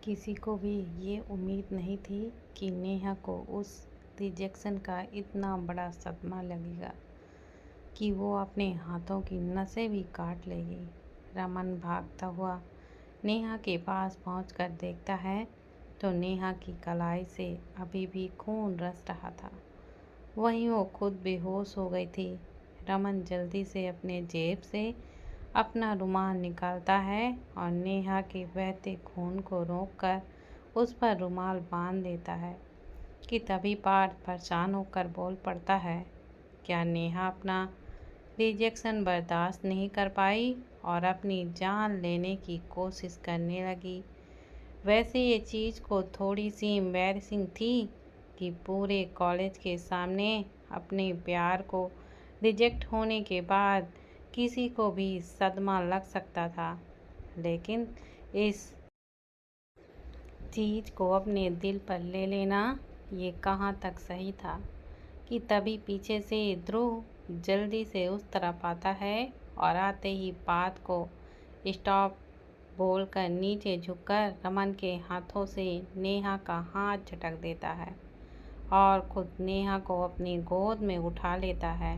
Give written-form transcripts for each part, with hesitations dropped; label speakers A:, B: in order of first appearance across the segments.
A: किसी को भी ये उम्मीद नहीं थी कि नेहा को उस रिजेक्शन का इतना बड़ा सदमा लगेगा कि वो अपने हाथों की नसें भी काट लेगी। रमन भागता हुआ नेहा के पास पहुंचकर देखता है तो नेहा की कलाई से अभी भी खून रस रहा था। वहीं वो खुद बेहोश हो गई थी। रमन जल्दी से अपने जेब से अपना रुमाल निकालता है और नेहा के बहते खून को रोककर उस पर रुमाल बांध देता है कि तभी पार्थ परेशान होकर बोल पड़ता है, क्या नेहा अपना रिजेक्शन बर्दाश्त नहीं कर पाई और अपनी जान लेने की कोशिश करने लगी। वैसे ये चीज़ को थोड़ी सी एम्बैरसिंग थी कि पूरे कॉलेज के सामने अपने प्यार को रिजेक्ट होने के बाद किसी को भी सदमा लग सकता था, लेकिन इस चीज़ को अपने दिल पर ले लेना ये कहाँ तक सही था कि तभी पीछे से ध्रुव जल्दी से उस तरफ आता है और आते ही पार्थ को स्टॉप बोलकर नीचे झुककर रमन के हाथों से नेहा का हाथ झटक देता है और खुद नेहा को अपनी गोद में उठा लेता है।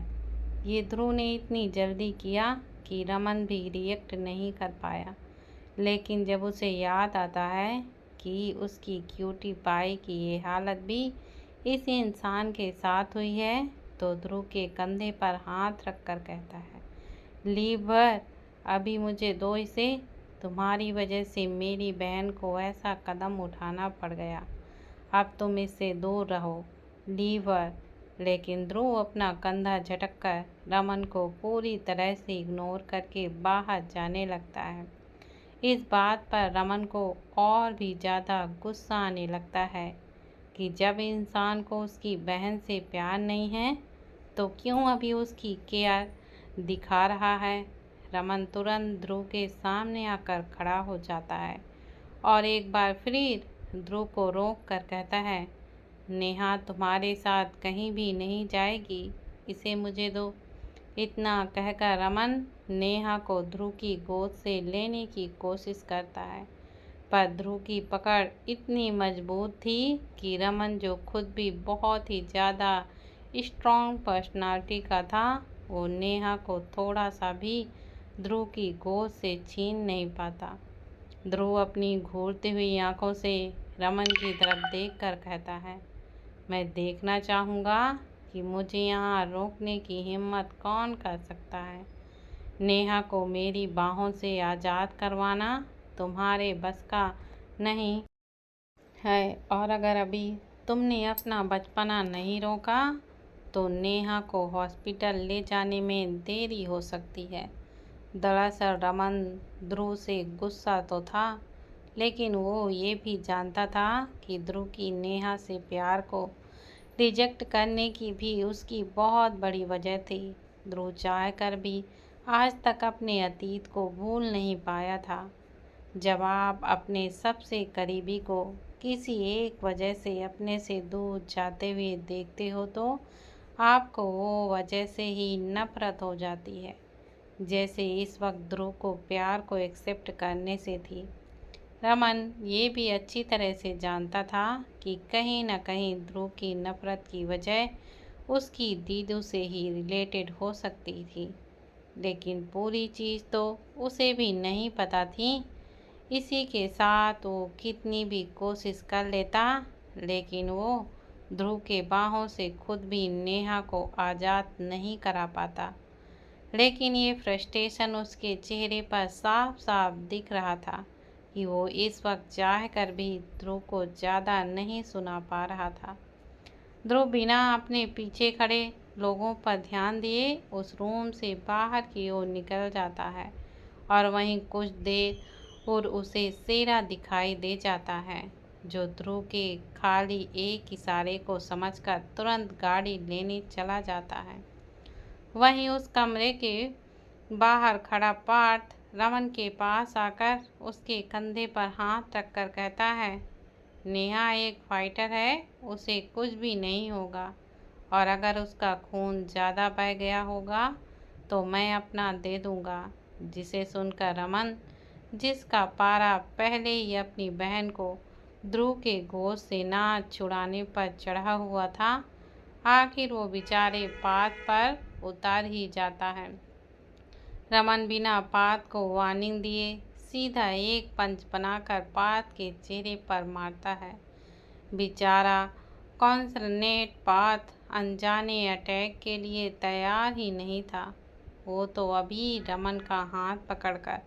A: ये ध्रुव ने इतनी जल्दी किया कि रमन भी रिएक्ट नहीं कर पाया, लेकिन जब उसे याद आता है कि उसकी क्यूटी पाई की ये हालत भी इस इंसान के साथ हुई है तो ध्रुव के कंधे पर हाथ रखकर कहता है, लीवर अभी मुझे दो इसे, तुम्हारी वजह से मेरी बहन को ऐसा कदम उठाना पड़ गया, अब तुम इससे दूर रहो लीवर। लेकिन ध्रुव अपना कंधा झटककर रमन को पूरी तरह से इग्नोर करके बाहर जाने लगता है। इस बात पर रमन को और भी ज़्यादा गुस्सा आने लगता है कि जब इंसान को उसकी बहन से प्यार नहीं है तो क्यों अभी उसकी केयर दिखा रहा है। रमन तुरंत ध्रुव के सामने आकर खड़ा हो जाता है और एक बार फिर ध्रुव को रोक कर कहता है, नेहा तुम्हारे साथ कहीं भी नहीं जाएगी, इसे मुझे दो। इतना कहकर रमन नेहा को ध्रुव की गोद से लेने की कोशिश करता है, पर ध्रुव की पकड़ इतनी मजबूत थी कि रमन, जो खुद भी बहुत ही ज़्यादा स्ट्रॉन्ग पर्सनालिटी का था, वो नेहा को थोड़ा सा भी ध्रुव की गोद से छीन नहीं पाता। ध्रुव अपनी घूरती हुई आंखों से रमन की तरफ देखकर कहता है, मैं देखना चाहूँगा कि मुझे यहाँ रोकने की हिम्मत कौन कर सकता है। नेहा को मेरी बाहों से आज़ाद करवाना तुम्हारे बस का नहीं है, और अगर अभी तुमने अपना बचपना नहीं रोका तो नेहा को हॉस्पिटल ले जाने में देरी हो सकती है। दरअसल रमन ध्रुव से गुस्सा तो था, लेकिन वो ये भी जानता था कि ध्रुव की नेहा से प्यार को रिजेक्ट करने की भी उसकी बहुत बड़ी वजह थी। ध्रुव चाह कर भी आज तक अपने अतीत को भूल नहीं पाया था। जब आप अपने सबसे करीबी को किसी एक वजह से अपने से दूर जाते हुए देखते हो तो आपको वो वजह से ही नफरत हो जाती है, जैसे इस वक्त ध्रुव को प्यार को एक्सेप्ट करने से थी। रमन ये भी अच्छी तरह से जानता था कि कहीं न कहीं ध्रुव की नफरत की वजह उसकी दीदू से ही रिलेटेड हो सकती थी, लेकिन पूरी चीज़ तो उसे भी नहीं पता थी। इसी के साथ वो कितनी भी कोशिश कर लेता, लेकिन वो ध्रुव के बाहों से खुद भी नेहा को आज़ाद नहीं करा पाता। लेकिन ये फ्रस्ट्रेशन उसके चेहरे पर साफ साफ दिख रहा था कि वो इस वक्त चाह कर भी ध्रुव को ज़्यादा नहीं सुना पा रहा था। ध्रुव बिना अपने पीछे खड़े लोगों पर ध्यान दिए उस रूम से बाहर की ओर निकल जाता है और वहीं कुछ देर और उसे सेरा दिखाई दे जाता है, जो ध्रुव के खाली एक इशारे को समझकर तुरंत गाड़ी लेने चला जाता है। वहीं उस कमरे के बाहर खड़ा पार्थ रमन के पास आकर उसके कंधे पर हाथ रखकर कहता है, नेहा एक फाइटर है, उसे कुछ भी नहीं होगा, और अगर उसका खून ज़्यादा बह गया होगा तो मैं अपना दे दूँगा। जिसे सुनकर रमन जिसका पारा पहले ही अपनी बहन को ध्रुव के गोद से ना छुड़ाने पर चढ़ा हुआ था, आखिर वो बेचारे पात पर उतार ही जाता है। रमन बिना पात को वार्निंग दिए सीधा एक पंच बनाकर पात के चेहरे पर मारता है। बेचारा कॉन्सर्नेट पात अनजाने अटैक के लिए तैयार ही नहीं था। वो तो अभी रमन का हाथ पकड़कर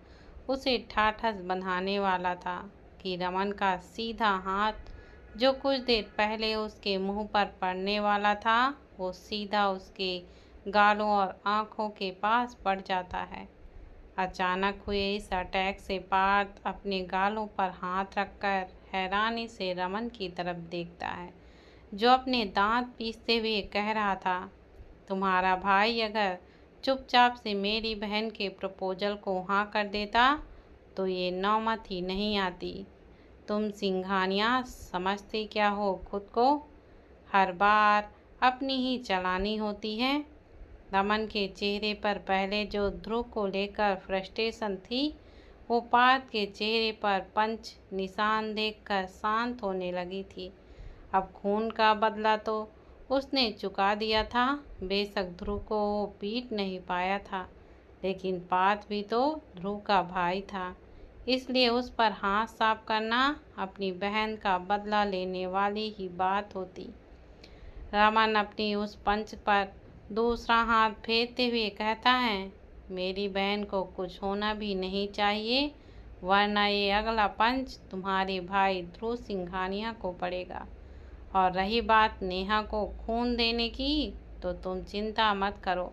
A: उसे ठाठस बंधाने वाला था कि रमन का सीधा हाथ, जो कुछ देर पहले उसके मुंह पर पड़ने वाला था, वो सीधा उसके गालों और आंखों के पास पड़ जाता है। अचानक हुए इस अटैक से पार्थ अपने गालों पर हाथ रखकर हैरानी से रमन की तरफ देखता है, जो अपने दांत पीसते हुए कह रहा था, तुम्हारा भाई अगर चुपचाप से मेरी बहन के प्रपोजल को हाँ कर देता तो ये नौबत ही नहीं आती। तुम सिंघानिया समझते क्या हो खुद को? हर बार अपनी ही चलानी होती है। रमन के चेहरे पर पहले जो ध्रुव को लेकर फ्रस्ट्रेशन थी, वो पार्थ के चेहरे पर पंच निशान देखकर शांत होने लगी थी। अब खून का बदला तो उसने चुका दिया था। बेशक ध्रुव को वो पीट नहीं पाया था, लेकिन पार्थ भी तो ध्रुव का भाई था, इसलिए उस पर हाथ साफ करना अपनी बहन का बदला लेने वाली ही बात होती। रमन अपनी उस पंच पर दूसरा हाथ फेरते हुए कहता है, मेरी बहन को कुछ होना भी नहीं चाहिए, वरना ये अगला पंच तुम्हारे भाई ध्रुव सिंघानिया को पड़ेगा। और रही बात नेहा को खून देने की, तो तुम चिंता मत करो।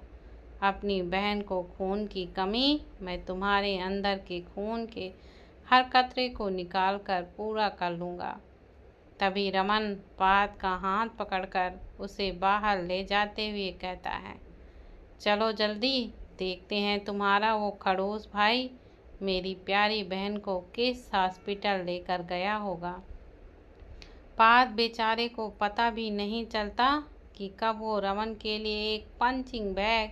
A: अपनी बहन को खून की कमी मैं तुम्हारे अंदर के खून के हर कतरे को निकाल कर पूरा कर लूँगा। तभी रमन पार्थ का हाथ पकड़कर उसे बाहर ले जाते हुए कहता है, चलो जल्दी देखते हैं तुम्हारा वो खड़ूस भाई मेरी प्यारी बहन को किस हॉस्पिटल लेकर गया होगा। पार्थ बेचारे को पता भी नहीं चलता कि कब वो रमन के लिए एक पंचिंग बैग,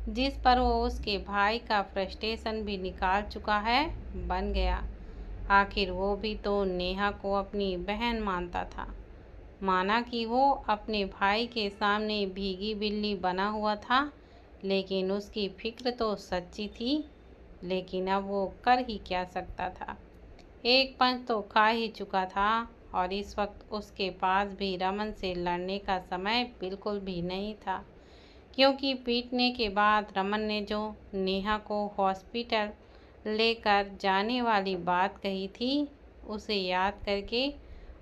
A: जिस पर वो उसके भाई का फ्रस्ट्रेशन भी निकाल चुका है, बन गया। आखिर वो भी तो नेहा को अपनी बहन मानता था। माना कि वो अपने भाई के सामने भीगी बिल्ली बना हुआ था, लेकिन उसकी फिक्र तो सच्ची थी। लेकिन अब वो कर ही क्या सकता था। एक पंच तो खा ही चुका था और इस वक्त उसके पास भी रमन से लड़ने का समय बिल्कुल भी नहीं था, क्योंकि पीटने के बाद रमन ने जो नेहा को हॉस्पिटल लेकर जाने वाली बात कही थी, उसे याद करके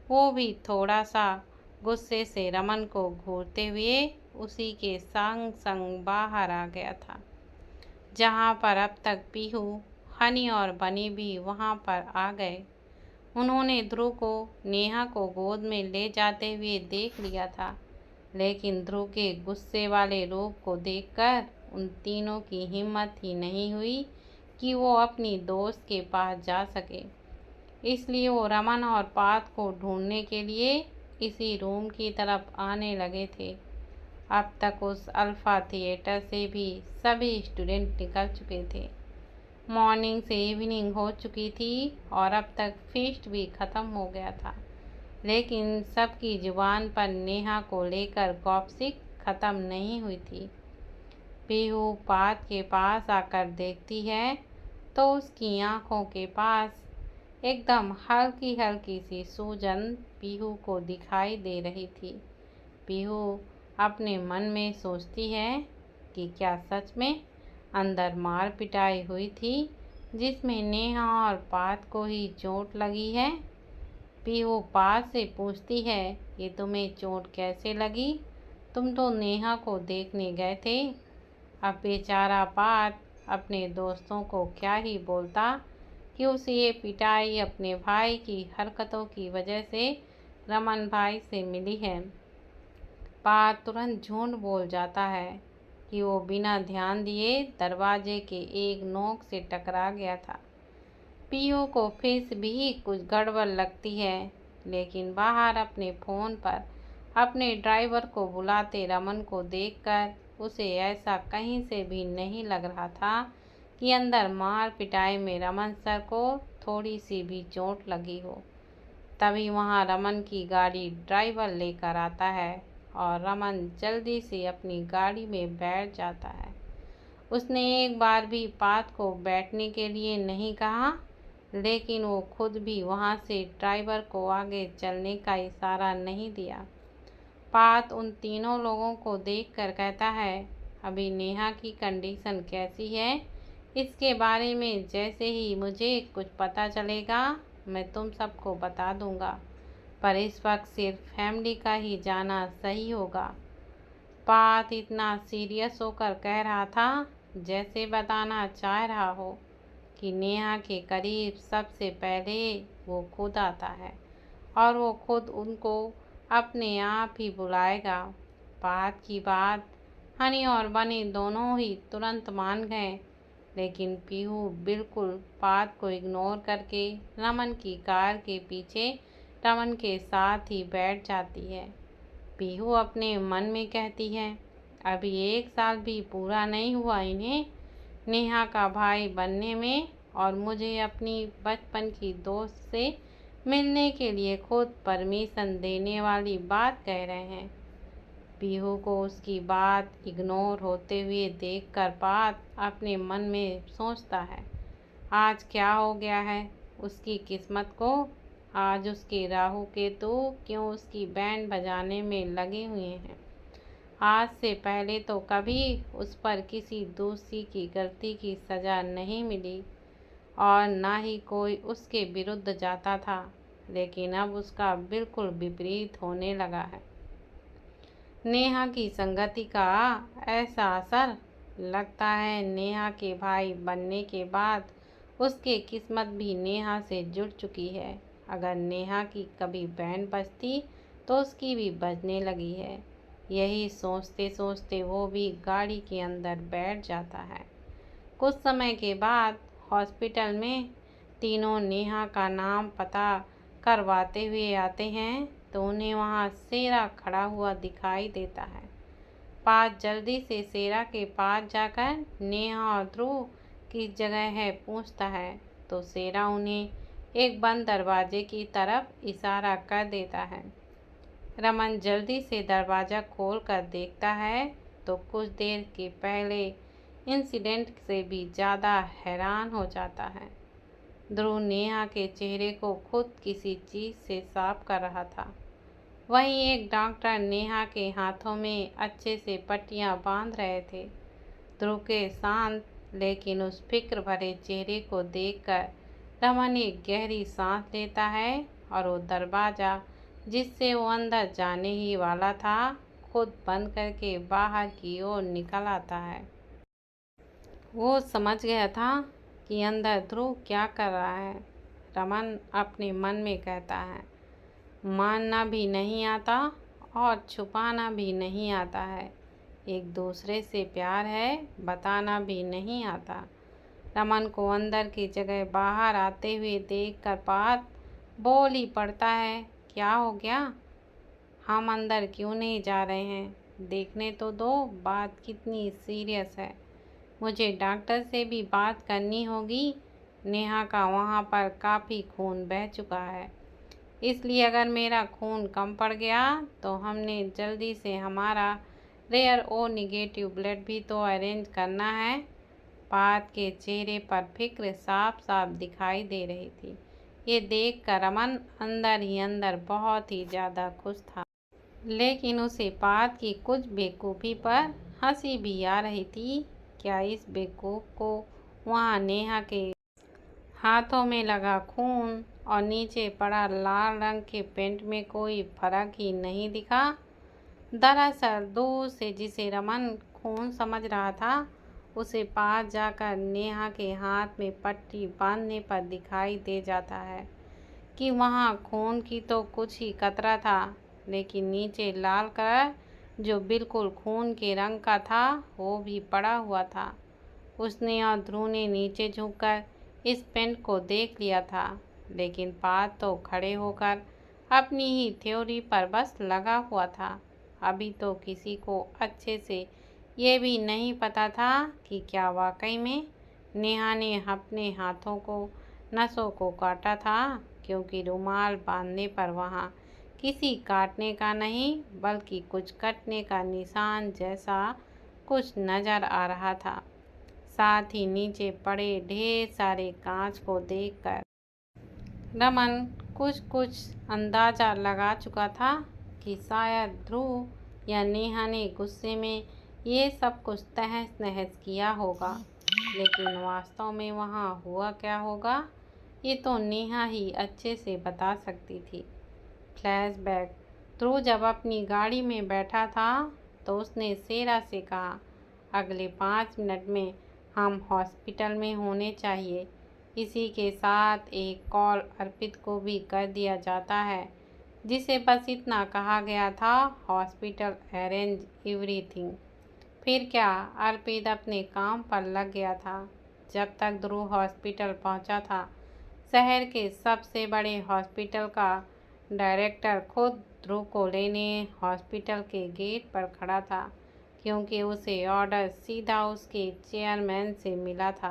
A: वो भी थोड़ा सा गुस्से से रमन को घूरते हुए उसी के संग संग बाहर आ गया था, जहाँ पर अब तक पीहू, हनी और बनी भी वहाँ पर आ गए। उन्होंने ध्रुव को नेहा को गोद में ले जाते हुए देख लिया था, लेकिन ध्रुव के गुस्से वाले रूप को देखकर उन तीनों की हिम्मत ही नहीं हुई कि वो अपनी दोस्त के पास जा सके। इसलिए वो रमन और पार्थ को ढूंढने के लिए इसी रूम की तरफ आने लगे थे। अब तक उस अल्फा थिएटर से भी सभी स्टूडेंट निकल चुके थे। मॉर्निंग से इवनिंग हो चुकी थी और अब तक फीस्ट भी ख़त्म हो गया था, लेकिन सबकी जुबान पर नेहा को लेकर गॉसिप ख़त्म नहीं हुई थी। पीहू पार्थ के पास आकर देखती है तो उसकी आंखों के पास एकदम हल्की हल्की सी सूजन पीहू को दिखाई दे रही थी। पीहू अपने मन में सोचती है कि क्या सच में अंदर मार पिटाई हुई थी, जिसमें नेहा और पार्थ को ही चोट लगी है। पीहू पार्थ से पूछती है, ये तुम्हें चोट कैसे लगी? तुम तो नेहा को देखने गए थे। अब बेचारा पार्थ अपने दोस्तों को क्या ही बोलता कि उसे ये पिटाई अपने भाई की हरकतों की वजह से रमन भाई से मिली है। पार्थ तुरंत झूठ बोल जाता है कि वो बिना ध्यान दिए दरवाजे के एक नोक से टकरा गया था। पीहू को फिर भी कुछ गड़बड़ लगती है, लेकिन बाहर अपने फ़ोन पर अपने ड्राइवर को बुलाते रमन को देखकर उसे ऐसा कहीं से भी नहीं लग रहा था कि अंदर मार पिटाई में रमन सर को थोड़ी सी भी चोट लगी हो। तभी वहाँ रमन की गाड़ी ड्राइवर लेकर आता है और रमन जल्दी से अपनी गाड़ी में बैठ जाता है। उसने एक बार भी पात को बैठने के लिए नहीं कहा, लेकिन वो खुद भी वहाँ से ड्राइवर को आगे चलने का इशारा नहीं दिया। पात उन तीनों लोगों को देखकर कहता है, अभी नेहा की कंडीशन कैसी है, इसके बारे में जैसे ही मुझे कुछ पता चलेगा मैं तुम सबको बता दूंगा, पर इस वक्त सिर्फ फैमिली का ही जाना सही होगा। पात इतना सीरियस होकर कह रहा था जैसे बताना चाह रहा हो कि नेहा के करीब सबसे पहले वो खुद आता है और वो खुद उनको अपने आप ही बुलाएगा। पात की बात हनी और बनी दोनों ही तुरंत मान गए, लेकिन पीहू बिल्कुल पात को इग्नोर करके रमन की कार के पीछे रमन के साथ ही बैठ जाती है। पीहू अपने मन में कहती है, अभी 1 साल भी पूरा नहीं हुआ इन्हें नेहा का भाई बनने में, और मुझे अपनी बचपन की दोस्त से मिलने के लिए खुद परमिशन देने वाली बात कह रहे हैं। पीहू को उसकी बात इग्नोर होते हुए देखकर पात अपने मन में सोचता है, आज क्या हो गया है उसकी किस्मत को। आज उसके राहु केतु क्यों उसकी बैंड बजाने में लगे हुए हैं। आज से पहले तो कभी उस पर किसी दूसरी की गलती की सज़ा नहीं मिली और ना ही कोई उसके विरुद्ध जाता था, लेकिन अब उसका बिल्कुल विपरीत होने लगा है। नेहा की संगति का ऐसा असर, लगता है नेहा के भाई बनने के बाद उसकी किस्मत भी नेहा से जुड़ चुकी है। अगर नेहा की कभी बैंड बजती तो उसकी भी बजने लगी है। यही सोचते सोचते वो भी गाड़ी के अंदर बैठ जाता है। कुछ समय के बाद हॉस्पिटल में तीनों नेहा का नाम पता करवाते हुए आते हैं तो उन्हें वहाँ शेरा खड़ा हुआ दिखाई देता है। पात जल्दी से शेरा के पास जाकर नेहा और ध्रुव किस जगह है पूछता है तो शेरा उन्हें एक बंद दरवाजे की तरफ इशारा कर देता है। रमन जल्दी से दरवाज़ा खोल कर देखता है तो कुछ देर के पहले इंसिडेंट से भी ज़्यादा हैरान हो जाता है। ध्रुव नेहा के चेहरे को खुद किसी चीज़ से साफ कर रहा था। वहीं एक डॉक्टर नेहा के हाथों में अच्छे से पट्टियां बांध रहे थे। ध्रुव के शांत लेकिन उस फिक्र भरे चेहरे को देखकर रमन एक गहरी सांस लेता है और वो दरवाज़ा जिससे वो अंदर जाने ही वाला था खुद बंद करके बाहर की ओर निकल आता है। वो समझ गया था कि अंदर ध्रुव क्या कर रहा है। रमन अपने मन में कहता है, मानना भी नहीं आता और छुपाना भी नहीं आता है। एक दूसरे से प्यार है बताना भी नहीं आता। रमन को अंदर की जगह बाहर आते हुए देखकर पात बोल ही पड़ता है, क्या हो गया, हम अंदर क्यों नहीं जा रहे हैं, देखने तो दो बात कितनी सीरियस है। मुझे डॉक्टर से भी बात करनी होगी। नेहा का वहाँ पर काफ़ी खून बह चुका है, इसलिए अगर मेरा खून कम पड़ गया तो हमने जल्दी से हमारा रेयर ओ निगेटिव ब्लड भी तो अरेंज करना है। पात के चेहरे पर फिक्र साफ साफ दिखाई दे रही थी। ये देख कर रमन अंदर ही अंदर बहुत ही ज़्यादा खुश था, लेकिन उसे पात की कुछ बेवकूफ़ी पर हंसी भी आ रही थी। क्या इस बेवकूफ़ को वहाँ नेहा के हाथों में लगा खून और नीचे पड़ा लाल रंग के पेंट में कोई फर्क ही नहीं दिखा। दरअसल दूर से जिसे रमन खून समझ रहा था उसे पास जाकर नेहा के हाथ में पट्टी बांधने पर दिखाई दे जाता है कि वहाँ खून की तो कुछ ही कतरा था, लेकिन नीचे लाल कलर जो बिल्कुल खून के रंग का था वो भी पड़ा हुआ था। उसने और ध्रुव ने नीचे झुककर इस पेंट को देख लिया था, लेकिन पात तो खड़े होकर अपनी ही थ्योरी पर बस लगा हुआ था। अभी तो किसी को अच्छे से ये भी नहीं पता था कि क्या वाकई में नेहा ने अपने हाथों को नसों को काटा था, क्योंकि रुमाल बांधने पर वहाँ किसी काटने का नहीं बल्कि कुछ कटने का निशान जैसा कुछ नजर आ रहा था। साथ ही नीचे पड़े ढेर सारे कांच को देखकर रमन कुछ कुछ अंदाजा लगा चुका था कि शायद ध्रुव या नेहा ने गुस्से में ये सब कुछ तहस नहस किया होगा, लेकिन वास्तव में वहाँ हुआ क्या होगा ये तो नेहा ही अच्छे से बता सकती थी। फ्लैशबैक। ध्रुव जब अपनी गाड़ी में बैठा था तो उसने सेरा से कहा, अगले 5 मिनट में हम हॉस्पिटल में होने चाहिए। इसी के साथ एक कॉल अर्पित को भी कर दिया जाता है, जिसे बस इतना कहा गया था, हॉस्पिटल अरेंज एवरीथिंग। फिर क्या, अर्पित अपने काम पर लग गया था। जब तक ध्रुव हॉस्पिटल पहुंचा था, शहर के सबसे बड़े हॉस्पिटल का डायरेक्टर खुद ध्रुव को लेने हॉस्पिटल के गेट पर खड़ा था, क्योंकि उसे ऑर्डर सीधा उसके चेयरमैन से मिला था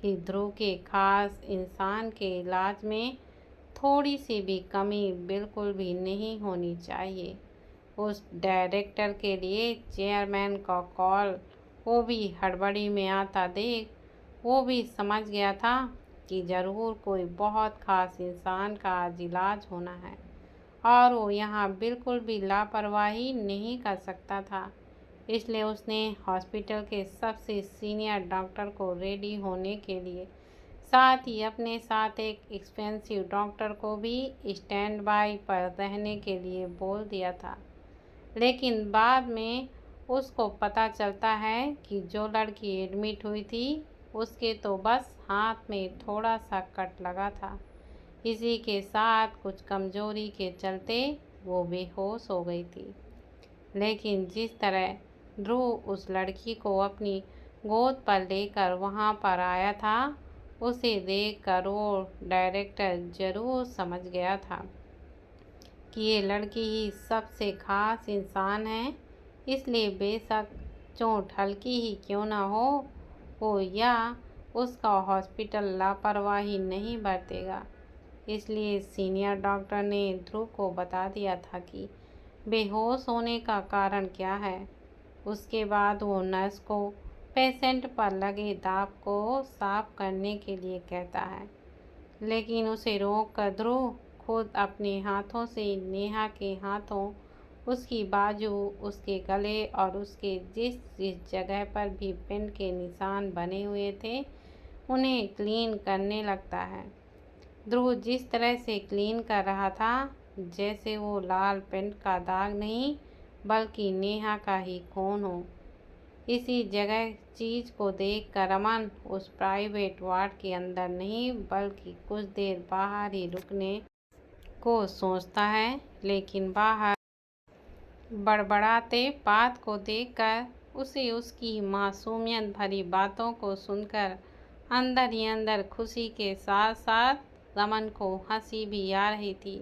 A: कि ध्रुव के खास इंसान के इलाज में थोड़ी सी भी कमी बिल्कुल भी नहीं होनी चाहिए। उस डायरेक्टर के लिए चेयरमैन का कॉल वो भी हड़बड़ी में आता देख वो भी समझ गया था कि ज़रूर कोई बहुत खास इंसान का आज इलाज होना है और वो यहाँ बिल्कुल भी लापरवाही नहीं कर सकता था। इसलिए उसने हॉस्पिटल के सबसे सीनियर डॉक्टर को रेडी होने के लिए, साथ ही अपने साथ एक एक्सपेंसिव डॉक्टर को भी स्टैंड बाय पर रहने के लिए बोल दिया था। लेकिन बाद में उसको पता चलता है कि जो लड़की एडमिट हुई थी उसके तो बस हाथ में थोड़ा सा कट लगा था। इसी के साथ कुछ कमजोरी के चलते वो बेहोश हो गई थी। लेकिन जिस तरह ध्रुव उस लड़की को अपनी गोद पर लेकर वहाँ पर आया था, उसे देखकर वो डायरेक्टर जरूर समझ गया था कि ये लड़की ही सबसे खास इंसान है। इसलिए बेशक चोट हल्की ही क्यों ना हो या उसका हॉस्पिटल लापरवाही नहीं बरतेगा। इसलिए सीनियर डॉक्टर ने ध्रुव को बता दिया था कि बेहोश होने का कारण क्या है। उसके बाद वो नर्स को पेशेंट पर लगे दाग को साफ करने के लिए कहता है, लेकिन उसे रोक कर ध्रुव खुद अपने हाथों से नेहा के हाथों, उसकी बाजू, उसके गले और उसके जिस जिस जगह पर भी पेंट के निशान बने हुए थे उन्हें क्लीन करने लगता है। ध्रुव जिस तरह से क्लीन कर रहा था जैसे वो लाल पेंट का दाग नहीं बल्कि नेहा का ही खून हो। इसी जगह चीज को देख कर रमन उस प्राइवेट वार्ड के अंदर नहीं बल्कि कुछ देर बाहर ही रुकने को सोचता है, लेकिन बाहर बड़बड़ाते बात को देखकर उसे उसकी मासूमियत भरी बातों को सुनकर अंदर ही अंदर खुशी के साथ साथ रमन को हंसी भी आ रही थी।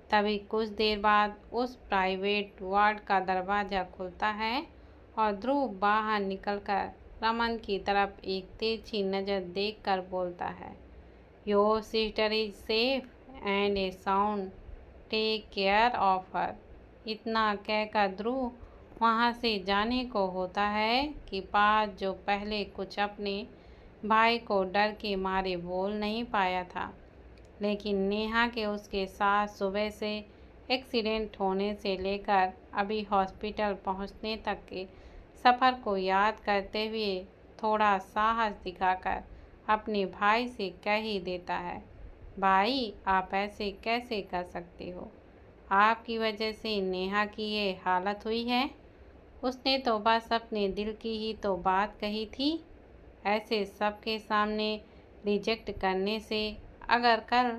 A: तभी कुछ देर बाद उस प्राइवेट वार्ड का दरवाज़ा खुलता है और ध्रुव बाहर निकलकर रमन की तरफ एक तिरछी नज़र देखकर बोलता है, your sister is safe and a sound, take care of her. इतना कहकर ध्रुव वहाँ से जाने को होता है कि पास जो पहले कुछ अपने भाई को डर के मारे बोल नहीं पाया था, लेकिन नेहा के उसके साथ सुबह से एक्सीडेंट होने से लेकर अभी हॉस्पिटल पहुंचने तक के सफ़र को याद करते हुए थोड़ा साहस दिखाकर अपने भाई से कह ही देता है, भाई आप ऐसे कैसे कर सकते हो, आपकी वजह से नेहा की ये हालत हुई है। उसने तो बस अपने दिल की ही तो बात कही थी। ऐसे सबके सामने रिजेक्ट करने से अगर कल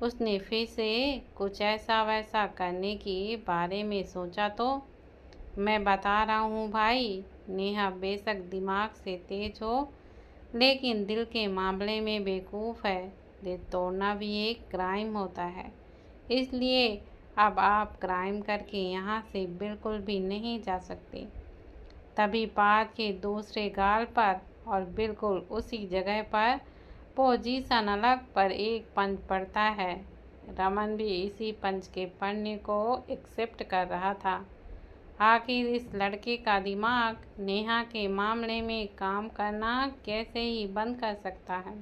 A: उसने फिर से कुछ ऐसा वैसा करने के बारे में सोचा तो। मैं बता रहा हूँ भाई, नेहा बेशक दिमाग से तेज हो लेकिन दिल के मामले में बेवकूफ़ है। दिल तोड़ना भी एक क्राइम होता है। इसलिए अब आप क्राइम करके यहाँ से बिल्कुल भी नहीं जा सकते। तभी पार्थ के दूसरे गाल पर और बिल्कुल उसी जगह पर पोजीशन अलग पर एक पंच पड़ता है। रमन भी इसी पंच के पढ़ने को एक्सेप्ट कर रहा था। आखिर इस लड़के का दिमाग नेहा के मामले में काम करना कैसे ही बंद कर सकता है।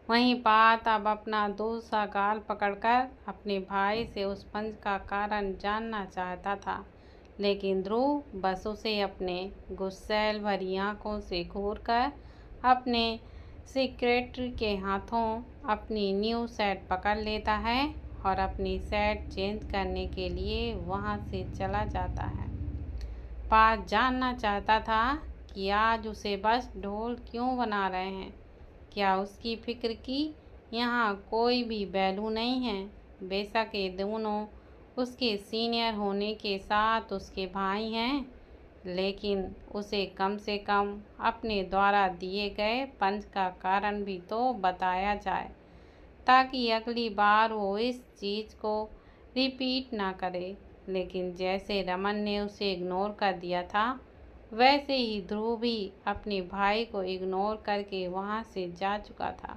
A: वहीं पात अब अपना दूसरा गाल पकड़कर अपने भाई से उस पंच का कारण जानना चाहता था, लेकिन ध्रुव बस उसे अपने गुस्सैल भरी आंखों से घूरकर अपने सेक्रेटरी के हाथों अपनी न्यू सेट पकड़ लेता है और अपनी सेट चेंज करने के लिए वहां से चला जाता है। पात जानना चाहता था कि आज उसे बस ढोल क्यों बना रहे हैं। क्या उसकी फिक्र की यहाँ कोई भी वैल्यू नहीं है। बेशक ये दोनों उसके सीनियर होने के साथ उसके भाई हैं, लेकिन उसे कम से कम अपने द्वारा दिए गए पंच का कारण भी तो बताया जाए, ताकि अगली बार वो इस चीज़ को रिपीट ना करे। लेकिन जैसे रमन ने उसे इग्नोर कर दिया था, वैसे ही ध्रुव भी अपने भाई को इग्नोर करके वहां से जा चुका था।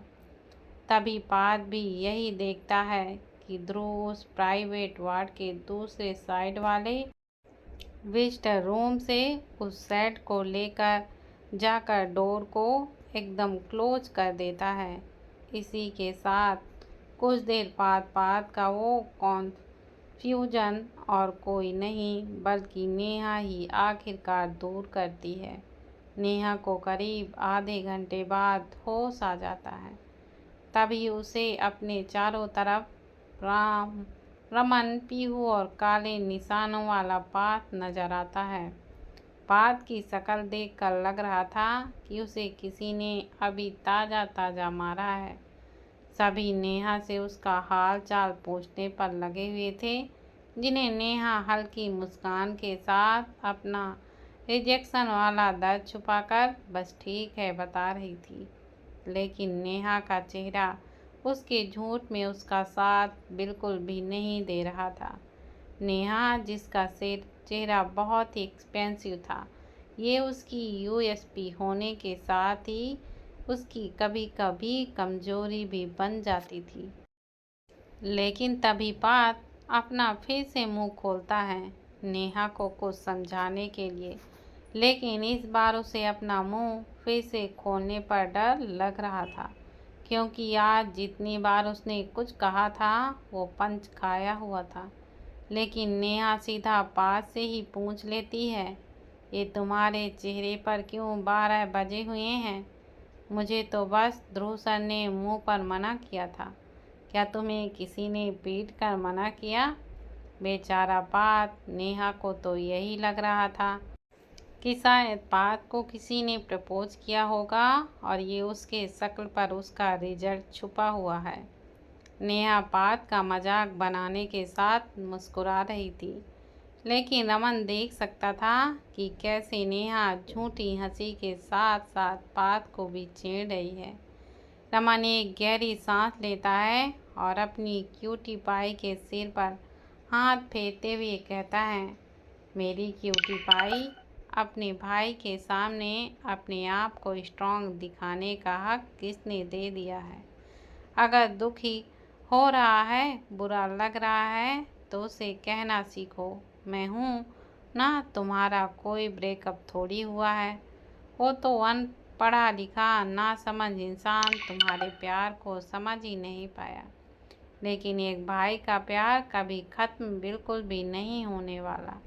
A: तभी पात भी यही देखता है कि ध्रुव उस प्राइवेट वार्ड के दूसरे साइड वाले विजिटर रूम से उस सेट को लेकर जाकर डोर को एकदम क्लोज कर देता है। इसी के साथ कुछ देर बाद पात का वो कन्फ्यूजन और कोई नहीं बल्कि नेहा ही आखिरकार दूर करती है। नेहा को करीब आधे घंटे बाद होश आ जाता है। तभी उसे अपने चारों तरफ रमन, पीहू और काले निशानों वाला पात नजर आता है। पात की शक्ल देखकर लग रहा था कि उसे किसी ने अभी ताजा ताजा मारा है। सभी नेहा से उसका हाल चाल पूछने पर लगे हुए थे, जिन्हें नेहा हल्की मुस्कान के साथ अपना रिजेक्शन वाला दर्द छुपाकर बस ठीक है बता रही थी। लेकिन नेहा का चेहरा उसके झूठ में उसका साथ बिल्कुल भी नहीं दे रहा था। नेहा, जिसका चेहरा बहुत ही एक्सपेंसिव था, ये उसकी यूएसपी होने के साथ ही उसकी कभी कभी कमजोरी भी बन जाती थी। लेकिन तभी पात अपना फिर से मुंह खोलता है नेहा को कुछ समझाने के लिए, लेकिन इस बार उसे अपना मुंह फिर से खोलने पर डर लग रहा था, क्योंकि आज जितनी बार उसने कुछ कहा था वो पंच खाया हुआ था। लेकिन नेहा सीधा पात से ही पूछ लेती है, ये तुम्हारे चेहरे पर क्यों 12 बजे हुए हैं? मुझे तो बस ध्रुव सर ने मुंह पर मना किया था। क्या तुम्हें किसी ने पीट कर मना किया? बेचारा पात, नेहा को तो यही लग रहा था कि शायद पात को किसी ने प्रपोज किया होगा और ये उसके शक्ल पर उसका रिजल्ट छुपा हुआ है। नेहा पात का मजाक बनाने के साथ मुस्कुरा रही थी, लेकिन रमन देख सकता था कि कैसे नेहा झूठी हंसी के साथ साथ पात को भी छेड़ रही है। रमन एक गहरी सांस लेता है और अपनी क्यूटी पाई के सिर पर हाथ फेरते हुए कहता है, मेरी क्यूटी पाई, अपने भाई के सामने अपने आप को स्ट्रांग दिखाने का हक किसने दे दिया है? अगर दुखी हो रहा है, बुरा लग रहा है, तो उसे कहना सीखो, मैं हूँ ना। तुम्हारा कोई ब्रेकअप थोड़ी हुआ है। वो तो अनपढ़ा लिखा नासमझ इंसान तुम्हारे प्यार को समझ ही नहीं पाया। लेकिन एक भाई का प्यार कभी खत्म बिल्कुल भी नहीं होने वाला।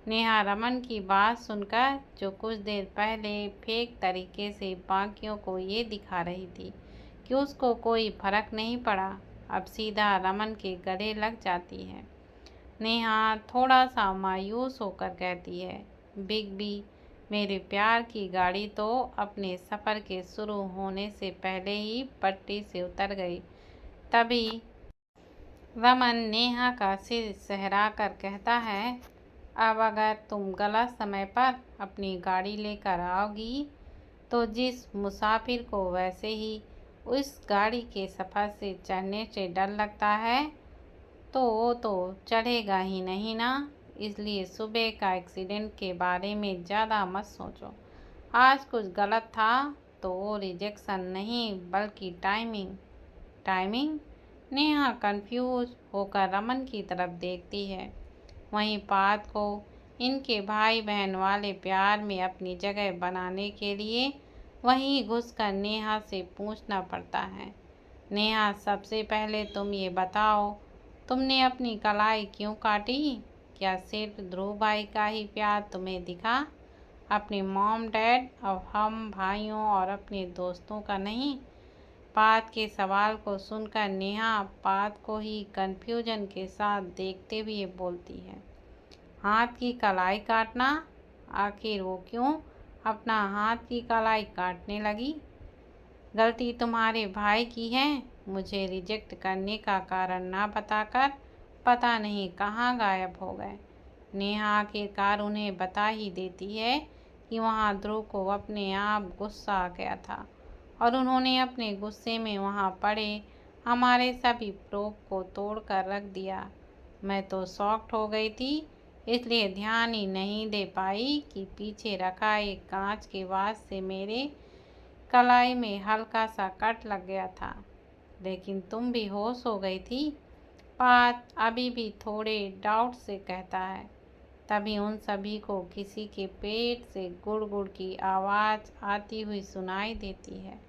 A: नेहा रमन की बात सुनकर, जो कुछ देर पहले फेक तरीके से बाकियों को ये दिखा रही थी कि उसको कोई फर्क नहीं पड़ा, अब सीधा रमन के गले लग जाती है। नेहा थोड़ा सा मायूस होकर कहती है, बिग बी, मेरे प्यार की गाड़ी तो अपने सफ़र के शुरू होने से पहले ही पटरी से उतर गई। तभी रमन नेहा का सिर सहराकर कहता है, अब अगर तुम गलत समय पर अपनी गाड़ी लेकर आओगी, तो जिस मुसाफिर को वैसे ही उस गाड़ी के सफ़र से चढ़ने से डर लगता है, तो वो तो चढ़ेगा ही नहीं ना। इसलिए सुबह का एक्सीडेंट के बारे में ज़्यादा मत सोचो। आज कुछ गलत था तो वो रिजेक्शन नहीं बल्कि टाइमिंग। टाइमिंग? नेहा कंफ्यूज होकर रमन की तरफ देखती है। वहीं पार्थ को इनके भाई बहन वाले प्यार में अपनी जगह बनाने के लिए वहीं घुसकर नेहा से पूछना पड़ता है। नेहा, सबसे पहले तुम ये बताओ, तुमने अपनी कलाई क्यों काटी? क्या सिर्फ ध्रुव भाई का ही प्यार तुम्हें दिखा, अपने मॉम डैड और हम भाइयों और अपने दोस्तों का नहीं? पार्थ के सवाल को सुनकर नेहा पार्थ को ही कंफ्यूजन के साथ देखते हुए बोलती है, हाथ की कलाई काटना? आखिर वो क्यों अपना हाथ की कलाई काटने लगी? गलती तुम्हारे भाई की है। मुझे रिजेक्ट करने का कारण ना बताकर पता नहीं कहाँ गायब हो गए। नेहा आखिरकार उन्हें बता ही देती है कि वहाँ ध्रुव को अपने आप गुस्सा आ गया था और उन्होंने अपने गुस्से में वहाँ पड़े हमारे सभी प्रूफ को तोड़ कर रख दिया। मैं तो शॉक्ड हो गई थी, इसलिए ध्यान ही नहीं दे पाई कि पीछे रखा एक कांच के वास से मेरे कलाई में हल्का सा कट लग गया था। लेकिन तुम भी होश हो गई थी? पार्थ अभी भी थोड़े डाउट से कहता है। तभी उन सभी को किसी के पेट से गुड़ गुड़ की आवाज़ आती हुई सुनाई देती है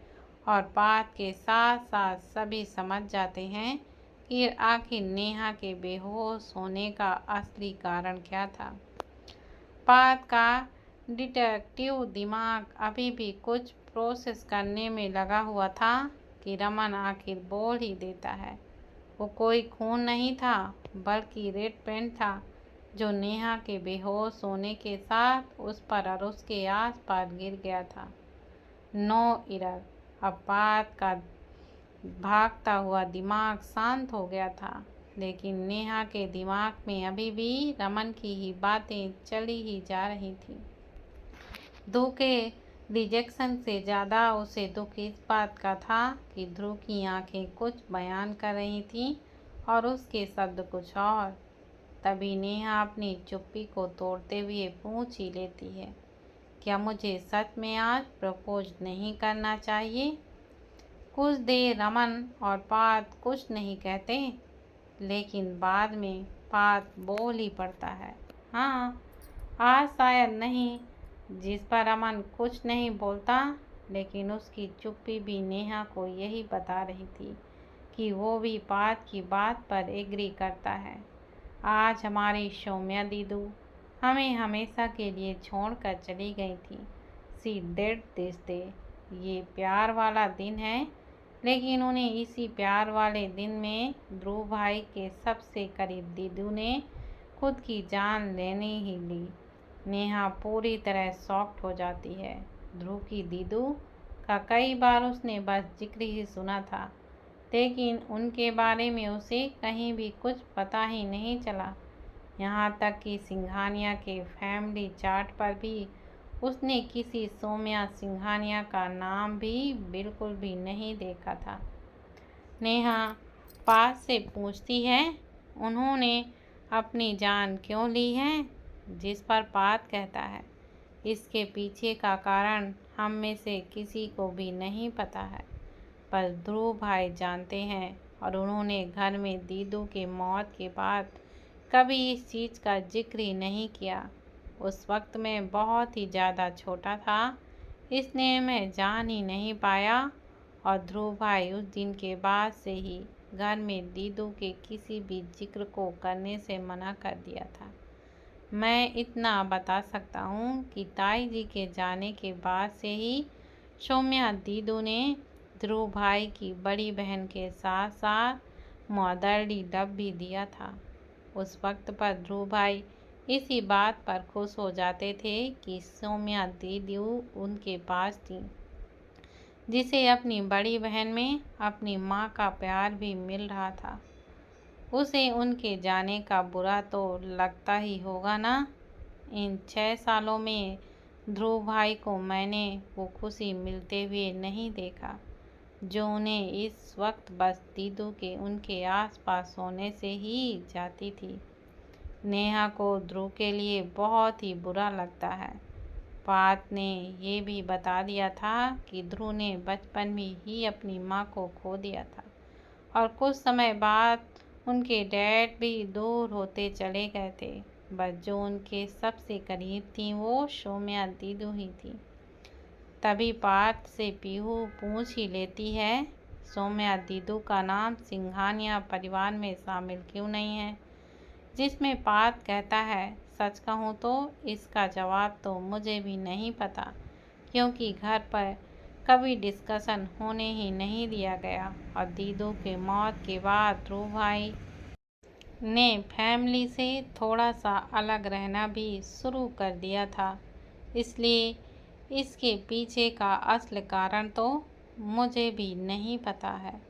A: और पार्थ के साथ साथ सभी समझ जाते हैं कि आखिर नेहा के बेहोश होने का असली कारण क्या था। पार्थ का डिटेक्टिव दिमाग अभी भी कुछ प्रोसेस करने में लगा हुआ था कि रमन आखिर बोल ही देता है। वो कोई खून नहीं था बल्कि रेड पेंट था जो नेहा के बेहोश होने के साथ उस पर और उसके आसपास गिर गया था। No error. अब पार्थ का भागता हुआ दिमाग शांत हो गया था, लेकिन नेहा के दिमाग में अभी भी रमन की ही बातें चली ही जा रही थी। दुख के रिजेक्शन से ज़्यादा उसे दुख इस बात का था कि ध्रुव की आंखें कुछ बयान कर रही थीं और उसके शब्द कुछ और। तभी नेहा अपनी चुप्पी को तोड़ते हुए पूछ ही लेती है, क्या मुझे सच में आज प्रपोज नहीं करना चाहिए? कुछ देर रमन और पार्थ कुछ नहीं कहते, लेकिन बाद में पार्थ बोल ही पड़ता है, हाँ आज शायद नहीं। जिस पर रमन कुछ नहीं बोलता, लेकिन उसकी चुप्पी भी नेहा को यही बता रही थी कि वो भी पार्थ की बात पर एग्री करता है। आज हमारी सौम्या दीदू हमें हमेशा के लिए छोड़कर चली गई थी। सी डेड दिस डे। ये प्यार वाला दिन है, लेकिन उन्हें इसी प्यार वाले दिन में ध्रुव भाई के सबसे करीब दीदू ने खुद की जान लेने ही ली। नेहा पूरी तरह शॉक्ड हो जाती है। ध्रुव की दीदू का कई बार उसने बस जिक्र ही सुना था, लेकिन उनके बारे में उसे कहीं भी कुछ पता ही नहीं चला। यहाँ तक कि सिंघानिया के फैमिली चार्ट पर भी उसने किसी सौम्या सिंघानिया का नाम भी बिल्कुल भी नहीं देखा था। नेहा पास से पूछती है, उन्होंने अपनी जान क्यों ली है? जिस पर पार्थ कहता है, इसके पीछे का कारण हम में से किसी को भी नहीं पता है, पर ध्रुव भाई जानते हैं और उन्होंने घर में दीदू की मौत के बाद कभी इस चीज़ का जिक्र ही नहीं किया। उस वक्त मैं बहुत ही ज़्यादा छोटा था, इसलिए मैं जान ही नहीं पाया और ध्रुव भाई उस दिन के बाद से ही घर में दीदू के किसी भी जिक्र को करने से मना कर दिया था। मैं इतना बता सकता हूँ कि ताई जी के जाने के बाद से ही सौम्या दीदू ने ध्रुव भाई की बड़ी बहन के साथ साथ मदरली लव भी दिया था। उस वक्त पर ध्रुव भाई इसी बात पर खुश हो जाते थे कि सौम्या दीदू उनके पास थी, जिसे अपनी बड़ी बहन में अपनी माँ का प्यार भी मिल रहा था। उसे उनके जाने का बुरा तो लगता ही होगा ना। इन 6 सालों में ध्रुव भाई को मैंने वो खुशी मिलते हुए नहीं देखा जो उन्हें इस वक्त बस दीदू के उनके आसपास होने से ही जाती थी। नेहा को ध्रुव के लिए बहुत ही बुरा लगता है। पात ने ये भी बता दिया था कि ध्रुव ने बचपन में ही अपनी माँ को खो दिया था और कुछ समय बाद उनके डैड भी दूर होते चले गए थे। बस जो उनके सबसे करीब थी वो सौम्या दीदू ही थी। तभी पार्थ से पीहू पूछ ही लेती है, सौम्या दीदू का नाम सिंघानिया परिवार में शामिल क्यों नहीं है? जिसमें पार्थ कहता है, सच कहूँ तो इसका जवाब तो मुझे भी नहीं पता, क्योंकि घर पर कभी डिस्कशन होने ही नहीं दिया गया और दीदू के मौत के बाद ध्रुव भाई ने फैमिली से थोड़ा सा अलग रहना भी शुरू कर दिया था। इसलिए इसके पीछे का असली कारण तो मुझे भी नहीं पता है।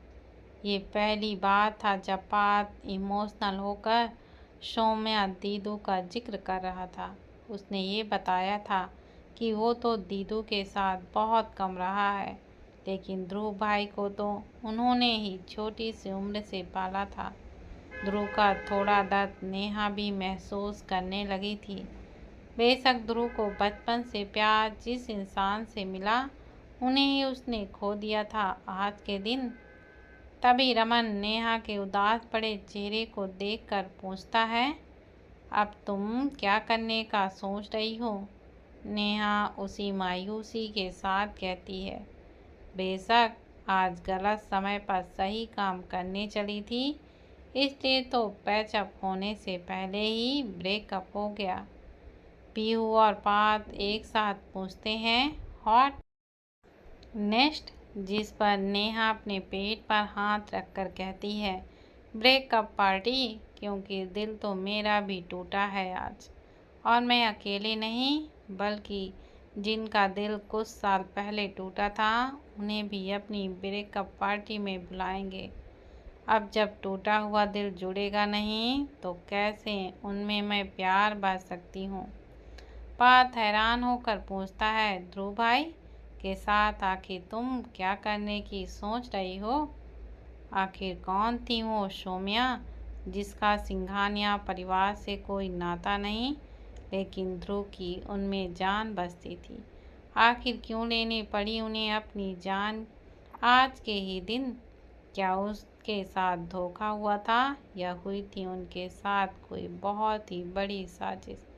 A: ये पहली बार था जब पार्थ इमोशनल होकर सौम्या दीदू का जिक्र कर रहा था। उसने ये बताया था कि वो तो दीदू के साथ बहुत कम रहा है, लेकिन ध्रुव भाई को तो उन्होंने ही छोटी सी उम्र से पाला था। ध्रुव का थोड़ा दर्द नेहा भी महसूस करने लगी थी। बेशक ध्रुव को बचपन से प्यार जिस इंसान से मिला उन्हें ही उसने खो दिया था आज के दिन। तभी रमन नेहा के उदास पड़े चेहरे को देखकर पूछता है, अब तुम क्या करने का सोच रही हो? नेहा उसी मायूसी के साथ कहती है, बेशक आज गलत समय पर सही काम करने चली थी, इसलिए तो पैचअप होने से पहले ही ब्रेकअप हो गया। पीहू और पार्थ एक साथ पूछते हैं, हॉट नेक्स्ट? जिस पर नेहा अपने पेट पर हाथ रखकर कहती है, ब्रेकअप पार्टी, क्योंकि दिल तो मेरा भी टूटा है आज। और मैं अकेले नहीं, बल्कि जिनका दिल कुछ साल पहले टूटा था उन्हें भी अपनी ब्रेकअप पार्टी में बुलाएंगे। अब जब टूटा हुआ दिल जुड़ेगा नहीं तो कैसे उनमें मैं प्यार बा सकती हूँ? पार्थ हैरान होकर पूछता है, ध्रुव भाई के साथ आखिर तुम क्या करने की सोच रही हो? आखिर कौन थी वो सौम्या जिसका सिंघानिया परिवार से कोई नाता नहीं, लेकिन ध्रुव की उनमें जान बसती थी? आखिर क्यों लेनी पड़ी उन्हें अपनी जान आज के ही दिन? क्या उसके साथ धोखा हुआ था या हुई थी उनके साथ कोई बहुत ही बड़ी साजिश?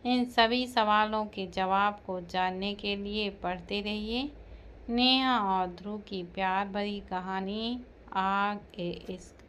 A: इन सभी सवालों के जवाब को जानने के लिए पढ़ते रहिए नेहा और ध्रुव की प्यार भरी कहानी आग ए इश्क।